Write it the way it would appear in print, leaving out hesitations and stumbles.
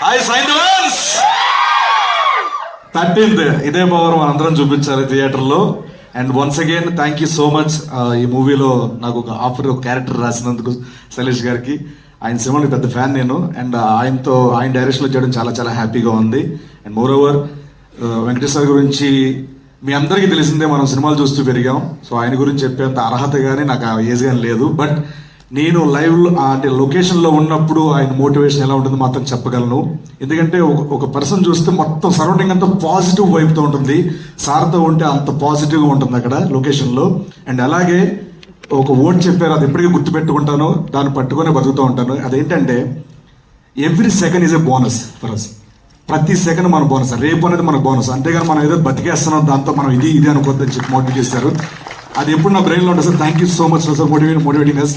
Hi సైంధవన్స్ 13th ఇదే power మనందరం చూపించాలి థియేటర్లో. And once again thank you so much ఈ మూవీలో నాకు ఒక ఒక క్యారెక్టర్ రాసినందుకు శైలేష్ గారికి. ఆయన సినిమాకి పెద్ద ఫ్యాన్ నేను. అండ్ ఆయన డైరెక్షన్లో చేయడం చాలా చాలా హ్యాపీగా ఉంది. అండ్ మోర్ ఓవర్ వెంకటేశ్వర గురించి మీ అందరికీ తెలిసిందే, మనం సినిమాలు చూస్తూ పెరిగాం. సో ఆయన గురించి చెప్పేంత అర్హత కానీ నాకు ఆ ఏజ్ కానీ లేదు. బట్ నేను లైవ్లో అంటే లొకేషన్లో ఉన్నప్పుడు ఆయన మోటివేషన్ ఎలా ఉంటుందో మాత్రం చెప్పగలను. ఎందుకంటే ఒక పర్సన్ చూస్తే మొత్తం సరౌండింగ్ అంతా పాజిటివ్ వైపుతో ఉంటుంది. సార్తో ఉంటే అంత పాజిటివ్గా ఉంటుంది అక్కడ లొకేషన్లో. అండ్ అలాగే ఒక వర్డ్ చెప్పారు, అది ఎప్పటికీ గుర్తుపెట్టుకుంటాను, దాన్ని పట్టుకొని బతుకుతూ ఉంటాను. అదేంటంటే every second is a bonus for us. ప్రతి సెకండ్ మన బోనస్, రేపు అనేది మనకు బోనస్. అంతేగాని మనం ఏదో బతికేస్తున్నాం దాంతో మనం ఇది అనుకోద్దని చెప్పి మోటివేట్ చేస్తారు. అది ఎప్పుడు నా బ్రెయిన్లో ఉంటుంది sir. Thank you so much for motivating us.